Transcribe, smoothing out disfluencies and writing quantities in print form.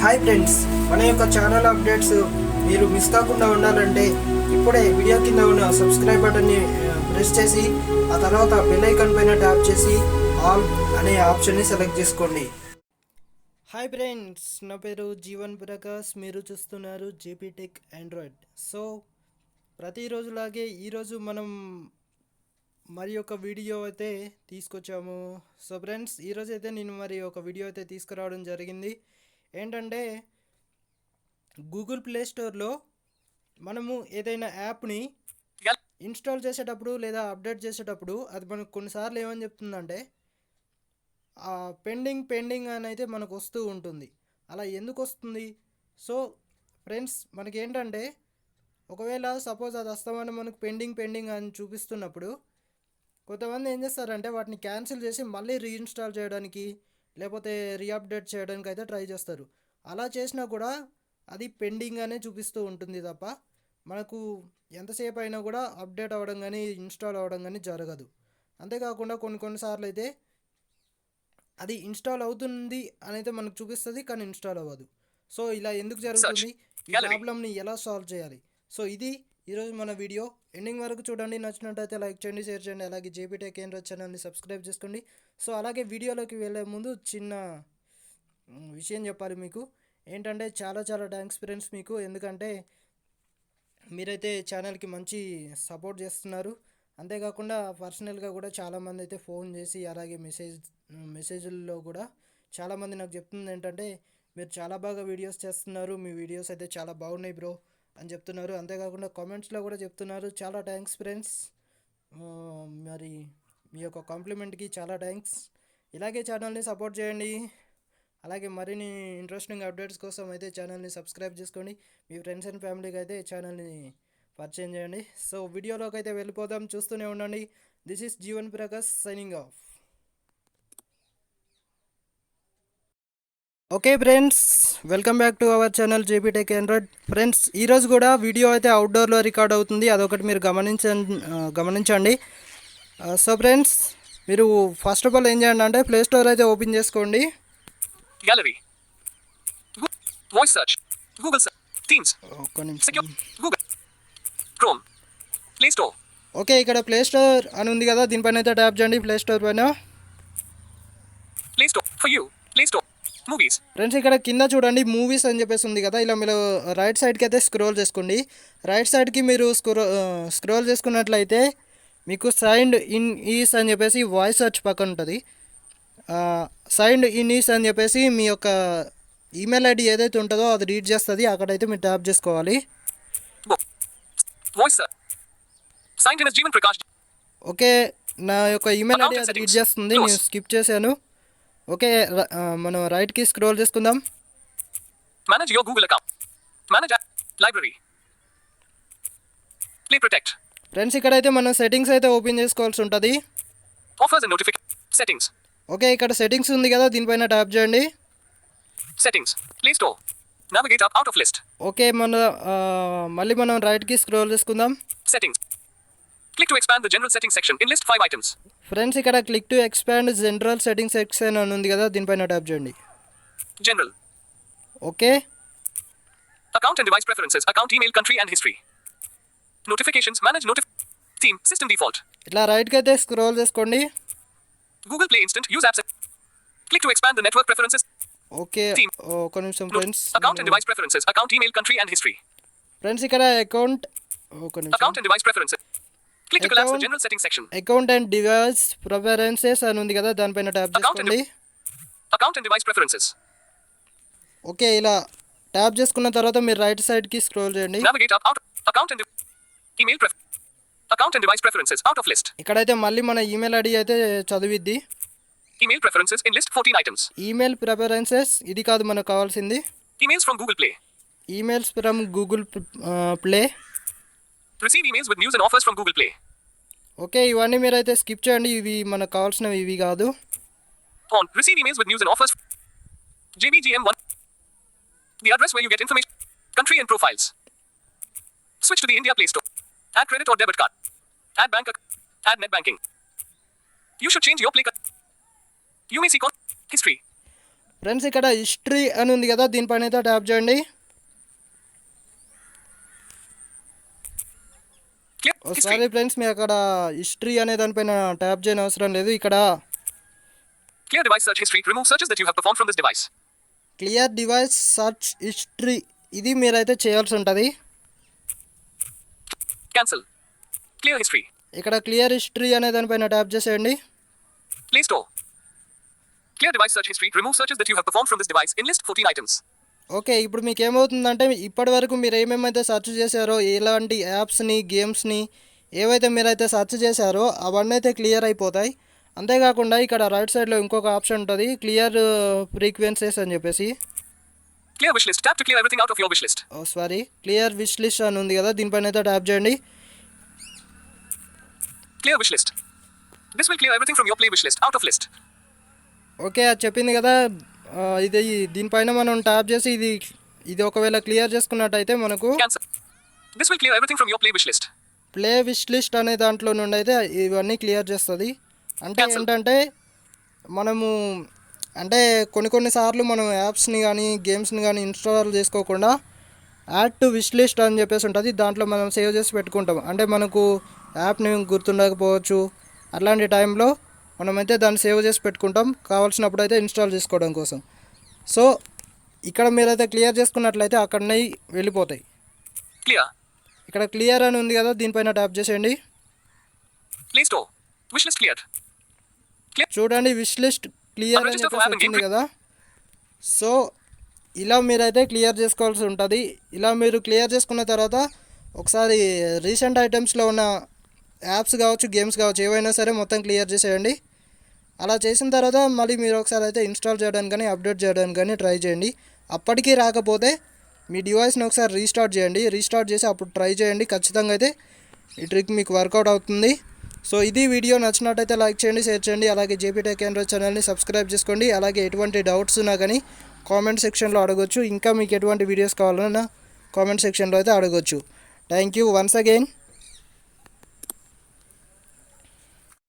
Hi friends, మన యొక్క channel updates మీరు మిస్ కాకుండా ఉండాలంటే ఇప్పుడే వీడియో కింద ఉన్న సబ్స్క్రైబ్ బటన్ని ప్రెస్ చేసి ఆ తర్వాత బెల్ ఐకాన్ పైన ట్యాప్ చేసి ఆల్ అనే ఆప్షన్ని సెలెక్ట్ చేసుకోండి. హాయ్ ఫ్రెండ్స్, నా పేరు జీవన్ ప్రకాష్. మీరు చూస్తున్నారు జేపీ టెక్ ఆండ్రాయిడ్. సో ప్రతిరోజులాగే ఈరోజు మనం మరి ఒక వీడియో అయితే తీసుకొచ్చాము. సో ఫ్రెండ్స్, ఈరోజు అయితే నేను మరి ఒక వీడియో అయితే తీసుకురావడం జరిగింది. ఏంటంటే గూగుల్ ప్లే స్టోర్లో మనము ఏదైనా యాప్ని ఇన్స్టాల్ చేసేటప్పుడు లేదా అప్డేట్ చేసేటప్పుడు అది మనకు కొన్నిసార్లు ఏమని చెప్తుందంటే పెండింగ్ అని అయితే మనకు వస్తూ ఉంటుంది. అలా ఎందుకు వస్తుంది? సో ఫ్రెండ్స్, మనకి ఏంటంటే ఒకవేళ సపోజ్ అది వస్తామని మనకు పెండింగ్ అని చూపిస్తున్నప్పుడు కొంతమంది ఏం చేస్తారంటే వాటిని క్యాన్సిల్ చేసి మళ్ళీ రీఇన్స్టాల్ చేయడానికి లేకపోతే రీఅప్డేట్ చేయడానికి అయితే ట్రై చేస్తారు. అలా చేసినా కూడా అది పెండింగ్ అనే చూపిస్తూ ఉంటుంది తప్ప మనకు ఎంతసేపు అయినా కూడా అప్డేట్ అవ్వడం కానీ ఇన్స్టాల్ అవ్వడం కానీ జరగదు. అంతేకాకుండా కొన్నిసార్లు అయితే అది ఇన్స్టాల్ అవుతుంది అని అయితే మనకు చూపిస్తుంది, కానీ ఇన్స్టాల్ అవ్వదు. సో ఇలా ఎందుకు జరుగుతుంది? ఈ ప్రాబ్లమ్ని ఎలా సాల్వ్ చేయాలి? సో ఇది ఈరోజు మన వీడియో. ఎండింగ్ వరకు చూడండి. నచ్చినట్టయితే లైక్ చేయండి, షేర్ చేయండి. అలాగే జేపీ టెక్ ఆండ్రాయిడ్ ఛానల్ని సబ్స్క్రైబ్ చేసుకోండి. సో అలాగే వీడియోలోకి వెళ్ళే ముందు చిన్న విషయం చెప్పాలి మీకు. ఏంటంటే చాలా థ్యాంక్స్ ఫ్రెండ్స్ మీకు, ఎందుకంటే మీరైతే ఛానల్కి మంచి సపోర్ట్ చేస్తున్నారు. అంతేకాకుండా పర్సనల్గా కూడా చాలామంది అయితే ఫోన్ చేసి అలాగే మెసేజ్ల్లో కూడా చాలామంది నాకు చెప్తుంది ఏంటంటే మీరు చాలా బాగా వీడియోస్ చేస్తున్నారు, మీ వీడియోస్ అయితే చాలా బాగున్నాయి బ్రో అని చెప్తున్నారు. అంతేకాకుండా కామెంట్స్లో కూడా చెప్తున్నారు. చాలా థ్యాంక్స్ ఫ్రెండ్స్. మరి మీ యొక్క కాంప్లిమెంట్కి చాలా థ్యాంక్స్. ఇలాగే ఛానల్ని సపోర్ట్ చేయండి. అలాగే మరిన్ని ఇంట్రెస్టింగ్ అప్డేట్స్ కోసం అయితే ఛానల్ని సబ్స్క్రైబ్ చేసుకోండి. మీ ఫ్రెండ్స్ అండ్ ఫ్యామిలీకి అయితే ఛానల్ని పరిచయం చేయండి. సో వీడియోలోకి అయితే వెళ్ళిపోదాం, చూస్తూనే ఉండండి. This is Jeevan Prakash signing off. Okay friends, welcome back to our channel JP tech Android. Friends, ఈరోజు కూడా వీడియో అయితే అవుట్డోర్లో రికార్డ్ అవుతుంది, అదొకటి మీరు గమనించండి. సో ఫ్రెండ్స్, మీరు ఫస్ట్ ఆఫ్ ఆల్ ఏం చేయండి అంటే ప్లే స్టోర్ అయితే ఓపెన్ చేసుకోండి. Gallery, voice search, Google search, themes, ఒక్క నిమిషం. Google chrome, play store. Okay, ఇక్కడ ప్లే స్టోర్ అని ఉంది కదా, దీనిపైన అయితే ట్యాప్ చేయండి. ప్లే స్టోర్ పైన play store for you, play store movies. Friends, ఇక్కడ కింద చూడండి మూవీస్ అని చెప్పేసి ఉంది కదా, ఇలా మీరు రైట్ సైడ్కి అయితే స్క్రోల్ చేసుకోండి. రైట్ సైడ్కి మీరు స్క్రోల్ చేసుకున్నట్లయితే మీకు సైన్డ్ ఇన్ ఈస్ అని చెప్పేసి వాయిస్ సెర్చ్ పక్కన ఉంటుంది. సైన్డ్ ఇన్ ఈస్ అని చెప్పేసి మీ యొక్క ఈమెయిల్ ఐడి ఏదైతే ఉంటుందో అది రీడ్ చేస్తుంది. అక్కడైతే మీరు ట్యాప్ చేసుకోవాలి. ఓకే, నా యొక్క ఈమెయిల్ ఐడి అది రీడ్ చేస్తుంది, నేను స్కిప్ చేశాను. ఓకే, మనం రైట్కి స్క్రోల్ చేసుకుందాం. Manage your Google account, manage library, Play Protect. Friends, ఇక్కడైతే మనం సెట్టింగ్స్ అయితే ఓపెన్ చేసుకోవాల్సి ఉంటుంది. Offers and notification settings. Okay, ఇక్కడ సెట్టింగ్స్ ఉంది కదా, దీనిపైన ట్యాప్ చేయండి. Settings, Play Store, navigate out of list. Okay, మళ్ళీ మనం రైట్కి స్క్రోల్ చేసుకుందాం. Settings, click to expand the general settings section in list 5 items. Friends, ఇక్కడ click to expand general setting section అని ఉంది కదా, దీనిపైన ట్యాప్ చేయండి. General. Okay, account and device preferences, account email country and history, notifications, manage theme, system default. ఇట్లా రైట్కి అయితే scroll చేసుకోండి. Google Play instant use apps, click to expand the network preferences. Okay, ఒక నిమిషం friends. Account and device preferences, account email country and history. Friends, ఇక్కడ account and device preferences, click to collapse the general setting section. Account and device preferences అని ఉంది కదా, దానిపైన tap చేసుకోండి. Account and device preferences. Okay, ఇలా tap చేసుకున్న తర్వాత మీరు రైట్ సైడ్కి స్క్రోల్ చేయండి. Navigate out account and email account and device preferences out of list. ఇక్కడైతే మళ్ళీ మన ఈమెయిల్ ఐడి అయితే చదివిద్ది. Email preferences in list 14 items. Email preferences ఇది కాదు మనకు కావాల్సింది. Emails from Google Play. Emails from Google Play. Receive emails with news and offers from Google Play. Okay, ఇవన్నీ మీరైతే స్కిప్ చేయండి, ఇవి మనకు కావాల్సినవి ఇవి కాదు. On receive emails with news and offers, JBGM1, the address where you get information, country and profiles. Switch to the India Play Store. Add credit or debit card. Add bank account. Add net banking. You should change your play card. You may see history. Friends ఇక్కడ history అని ఉంది కదా, దీనిపైన అయితే tap చేయండి. Clear history. Sorry friends, మీరు అక్కడ history అనే దానిపైన ట్యాప్ చేయని అవసరం లేదు. ఇక్కడ Clear device search history. Remove searches that you have performed from this device. Clear device search history, ఇది మీరైతే చేయాల్సి ఉంటుంది. Cancel. Clear history. ఇక్కడ క్లియర్ హిస్టరీ అనే దానిపైన ట్యాప్ చేసేయండి. Play Store. Clear device search history. Remove searches that you have performed from this device. In list 14 items. Okay, ఇప్పుడు మీకు ఏమవుతుందంటే ఇప్పటి వరకు మీరు ఏమేమైతే సెర్చ్ చేశారో, ఎలాంటి యాప్స్ని, గేమ్స్ని ఏవైతే మీరైతే సెర్చ్ చేశారో అవన్నీ అయితే క్లియర్ అయిపోతాయి. అంతేకాకుండా ఇక్కడ రైట్ సైడ్లో ఇంకొక ఆప్షన్ ఉంటుంది, క్లియర్ ఫ్రీక్వెన్సీస్ అని చెప్పేసి. Clear wish list. Tap to clear everything out of your wish list. Sorry, clear wish list అని ఉంది కదా, దీనిపైన అయితే ట్యాప్ చేయండి. Clear wish list. This will clear everything from your play wish list out of list. Okay, అది చెప్పింది కదా, ఇది దీనిపైన మనం ట్యాప్ చేసి ఇది ఒకవేళ క్లియర్ చేసుకున్నట్టయితే మనకు Cancel. This will clear everything from your play wish list. Play wish list అనే దాంట్లో నుండి అయితే ఇవన్నీ క్లియర్ చేస్తుంది. అంటే Cancel. ఏంటంటే మనము అంటే కొన్ని సార్లు మనం యాప్స్ని కానీ గేమ్స్ని కానీ ఇన్స్టాల్ చేసుకోకుండా యాడ్ టు విష్ లిస్ట్ అని చెప్పేసి ఉంటుంది, దాంట్లో మనం సేవ్ చేసి పెట్టుకుంటాం. అంటే మనకు యాప్ని గుర్తుండకపోవచ్చు, అట్లాంటి టైంలో మనమైతే దాన్ని సేవ్ చేసి పెట్టుకుంటాం, కావాల్సినప్పుడు అయితే ఇన్స్టాల్ చేసుకోవడం కోసం. సో ఇక్కడ మీరైతే క్లియర్ చేసుకున్నట్లయితే అక్కడనే వెళ్ళిపోతాయి. Clear. ఇక్కడ క్లియర్ అని ఉంది కదా, దీనిపైన ట్యాప్ చేసేయండి. Play Store. Wish list cleared. చూడండి, విష్ లిస్ట్ క్లియర్ అని Register for చెప్పేసి app వచ్చింది engagement. కదా. సో ఇలా మీరైతే క్లియర్ చేసుకోవాల్సి ఉంటుంది. ఇలా మీరు క్లియర్ చేసుకున్న తర్వాత ఒకసారి రీసెంట్ ఐటమ్స్లో ఉన్న యాప్స్ కావచ్చు, గేమ్స్ కావచ్చు, ఏవైనా సరే మొత్తం క్లియర్ చేసేయండి. అలా చేసిన తర్వాత మళ్ళీ మీరు ఒకసారి అయితే ఇన్స్టాల్ చేయడానికి కానీ అప్డేట్ చేయడానికి కానీ ట్రై చేయండి. అప్పటికీ రాకపోతే మీ డివైస్ని ఒకసారి రీస్టార్ట్ చేయండి. రీస్టార్ట్ చేసి అప్పుడు ట్రై చేయండి, ఖచ్చితంగా అయితే ఈ ట్రిక్ మీకు వర్కౌట్ అవుతుంది. సో ఇది వీడియో నచ్చినట్టయితే లైక్ చేయండి, షేర్ చేయండి. అలాగే జేపీ టెక్ ఆండ్రాయిడ్ ఛానల్ని సబ్స్క్రైబ్ చేసుకోండి. అలాగే ఎటువంటి డౌట్స్ ఉన్నా కానీ కామెంట్ సెక్షన్లో అడగొచ్చు. ఇంకా మీకు ఎటువంటి వీడియోస్ కావాలన్నా కామెంట్ సెక్షన్లో అయితే అడగొచ్చు. Thank you once again.